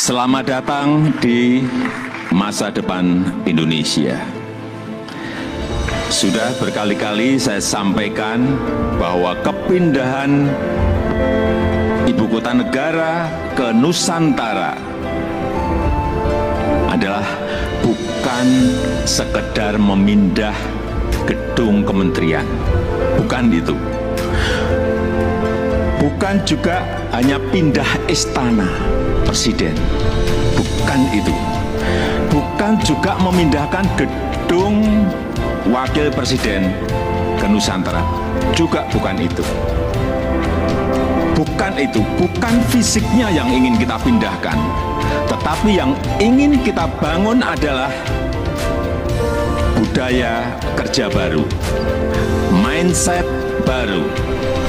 Selamat datang di masa depan Indonesia. Sudah berkali-kali saya sampaikan bahwa kepindahan ibu kota negara ke Nusantara adalah bukan sekedar memindah gedung kementerian, bukan itu. Bukan juga hanya pindah istana presiden, bukan itu. Bukan juga memindahkan gedung wakil presiden ke Nusantara, juga bukan itu. Bukan itu, bukan fisiknya yang ingin kita pindahkan, tetapi yang ingin kita bangun adalah budaya kerja baru, mindset baru,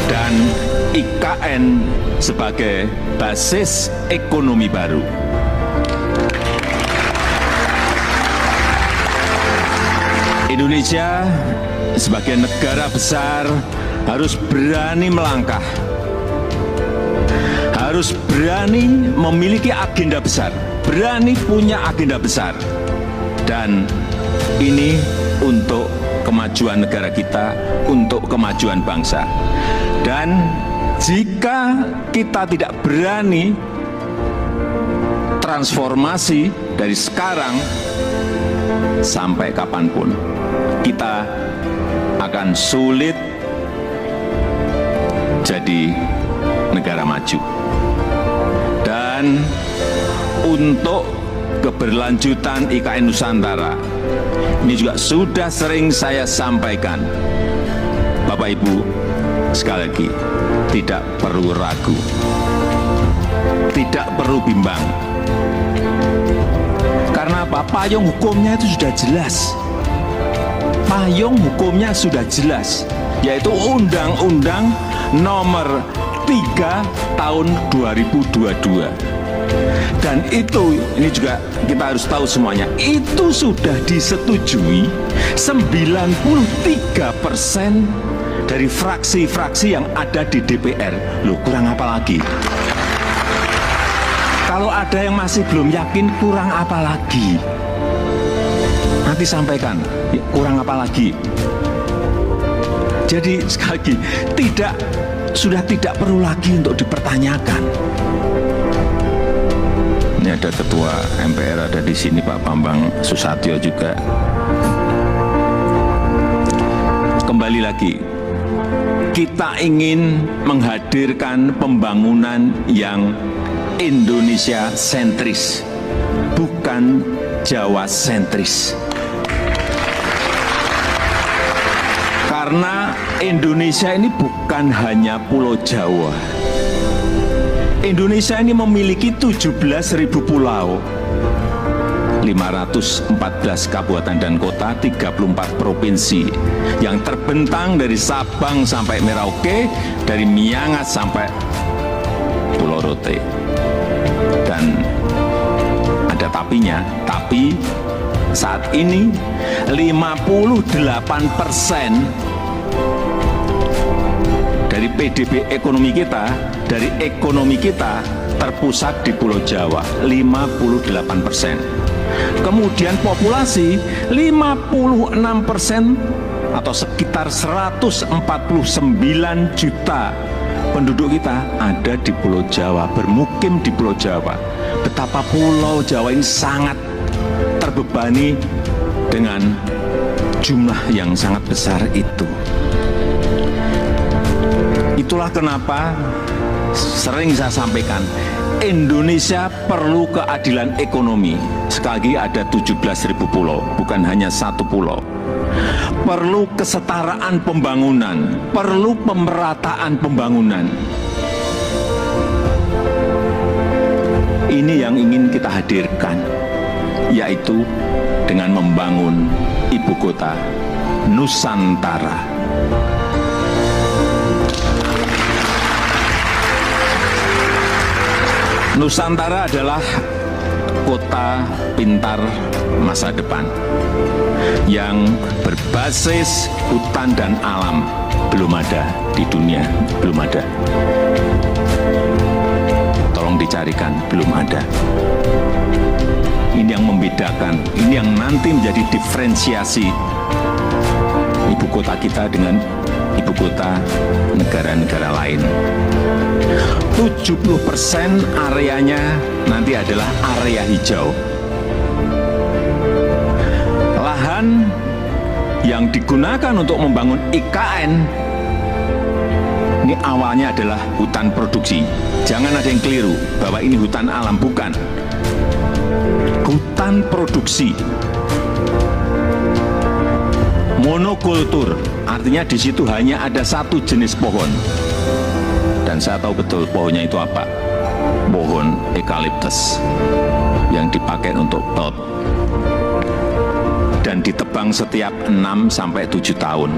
dan IKN sebagai basis ekonomi baru. Indonesia sebagai negara besar harus berani melangkah, harus berani memiliki agenda besar, berani punya agenda besar. Dan ini untuk kemajuan negara kita, untuk kemajuan bangsa. Dan jika kita tidak berani transformasi dari sekarang sampai kapanpun, kita akan sulit jadi negara maju. Dan untuk keberlanjutan IKN Nusantara, ini juga sudah sering saya sampaikan. Bapak Ibu, sekali lagi, tidak perlu ragu, tidak perlu bimbang. Karena apa? Payung hukumnya itu sudah jelas. Payung hukumnya sudah jelas, yaitu Undang-Undang Nomor 3 Tahun 2022. Dan itu, ini juga kita harus tahu semuanya, itu sudah disetujui 93% dari fraksi-fraksi yang ada di DPR. Loh, kurang apa lagi? Kalau ada yang masih belum yakin, kurang apa lagi? Nanti sampaikan, ya, kurang apa lagi? Jadi sekali lagi, sudah tidak perlu lagi untuk dipertanyakan. Ini ada Ketua MPR ada di sini, Pak Bambang Susatyo juga. Kembali lagi, kita ingin menghadirkan pembangunan yang Indonesia sentris, bukan Jawa sentris. Karena Indonesia ini bukan hanya Pulau Jawa. Indonesia ini memiliki 17.000 pulau, 514 kabupaten dan kota, 34 provinsi yang terbentang dari Sabang sampai Merauke, dari Miangas sampai Pulau Rote. Dan ada tapinya, tapi saat ini 58% dari PDB ekonomi kita, dari ekonomi kita terpusat di Pulau Jawa, 58%. Kemudian populasi 56% atau sekitar 149 juta penduduk kita ada di Pulau Jawa, bermukim di Pulau Jawa. Betapa Pulau Jawa ini sangat terbebani dengan jumlah yang sangat besar itu. Itulah kenapa sering saya sampaikan, Indonesia perlu keadilan ekonomi. Sekali lagi, ada 17.000 pulau, bukan hanya satu pulau. Perlu kesetaraan pembangunan, perlu pemerataan pembangunan. Ini yang ingin kita hadirkan, yaitu dengan membangun ibu kota Nusantara. Nusantara adalah kota pintar masa depan yang berbasis hutan dan alam. Belum ada di dunia, belum ada. Tolong dicarikan, belum ada. Ini yang membedakan, ini yang nanti menjadi diferensiasi ibu kota kita dengan ibu kota negara-negara lain. 70% areanya nanti adalah area hijau. Lahan yang digunakan untuk membangun IKN ini awalnya adalah hutan produksi. Jangan ada yang keliru bahwa ini hutan alam, bukan. Hutan produksi. Monokultur, artinya di situ hanya ada satu jenis pohon. Dan saya tahu betul pohonnya itu apa. Pohon eukaliptus yang dipakai untuk tot. Dan ditebang setiap 6-7 tahun.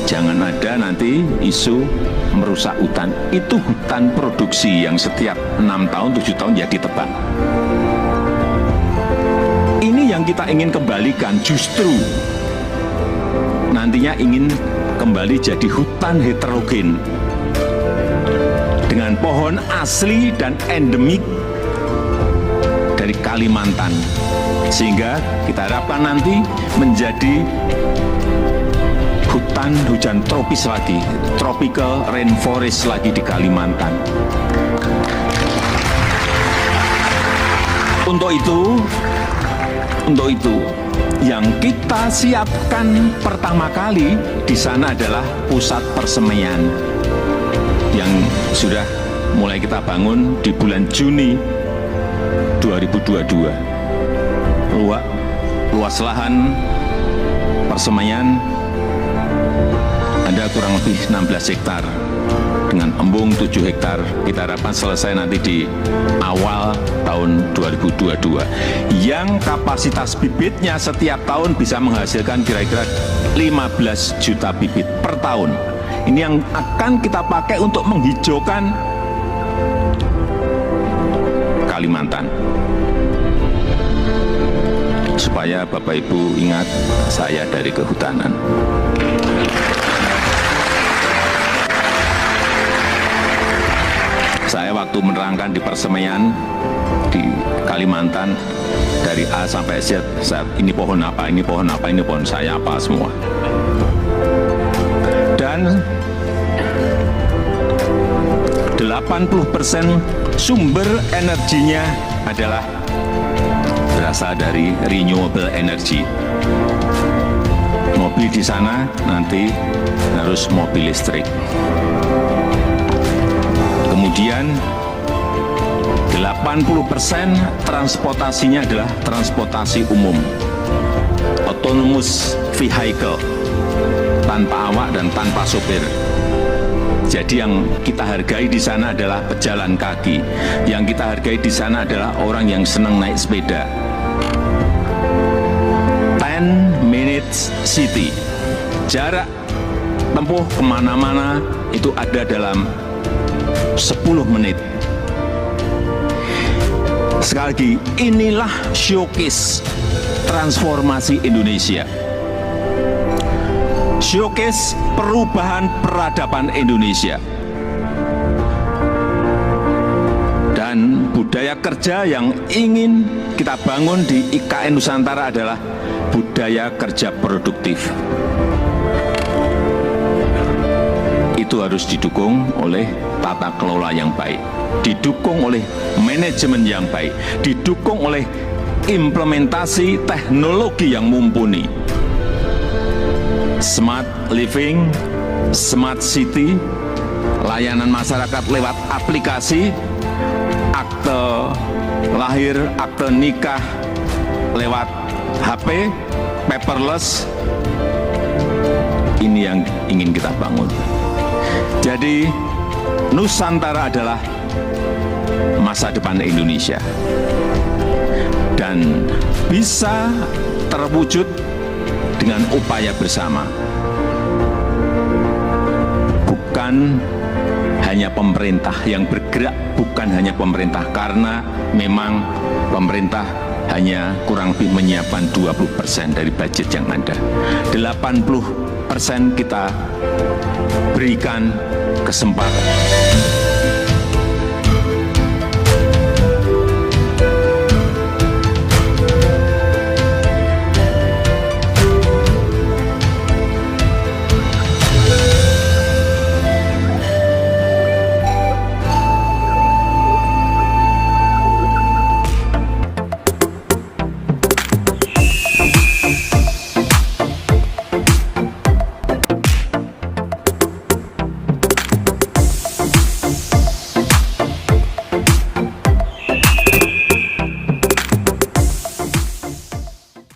Jangan ada nanti isu merusak hutan. Itu hutan produksi yang setiap 6 tahun, 7 tahun ya ditebang. Ini yang kita ingin kembalikan, justru nantinya ingin kembali jadi hutan heterogen dengan pohon asli dan endemik dari Kalimantan, sehingga kita harapkan nanti menjadi hutan hujan tropis lagi, tropical rainforest lagi di Kalimantan. Untuk itu yang kita siapkan pertama kali di sana adalah pusat persemaian yang sudah mulai kita bangun di bulan Juni 2022. Luas lahan persemaian ada kurang lebih 16 hektar dengan embung 7 hektar. Kita harapkan selesai nanti di awal tahun 2022 yang kapasitas bibitnya setiap tahun bisa menghasilkan kira-kira 15 juta bibit per tahun. Ini yang akan kita pakai untuk menghijaukan Kalimantan, supaya Bapak Ibu ingat saya dari kehutanan. Saya waktu menerangkan di persemaian di Kalimantan dari A sampai Z, ini pohon apa, ini pohon apa, ini pohon saya apa semua. Dan 80% sumber energinya adalah berasal dari renewable energy. Mobil di sana nanti harus mobil listrik. Kemudian 80% transportasinya adalah transportasi umum, autonomous vehicle, tanpa awak dan tanpa sopir. Jadi yang kita hargai di sana adalah pejalan kaki, yang kita hargai di sana adalah orang yang senang naik sepeda. 10 minutes city, jarak tempuh kemana-mana itu ada dalam 10 menit. Sekali lagi, inilah showcase transformasi Indonesia. Showcase perubahan peradaban Indonesia. Dan budaya kerja yang ingin kita bangun di IKN Nusantara adalah budaya kerja produktif. Itu harus didukung oleh tata kelola yang baik, didukung oleh manajemen yang baik, didukung oleh implementasi teknologi yang mumpuni. Smart living, smart city, layanan masyarakat lewat aplikasi, akte lahir, akte nikah lewat HP, paperless. Ini yang ingin kita bangun. Jadi Nusantara adalah masa depan Indonesia dan bisa terwujud dengan upaya bersama. Bukan hanya pemerintah yang bergerak, bukan hanya pemerintah, karena memang pemerintah hanya kurang lebih menyiapkan 20% dari budget yang ada. 80% kita berikan kesempatan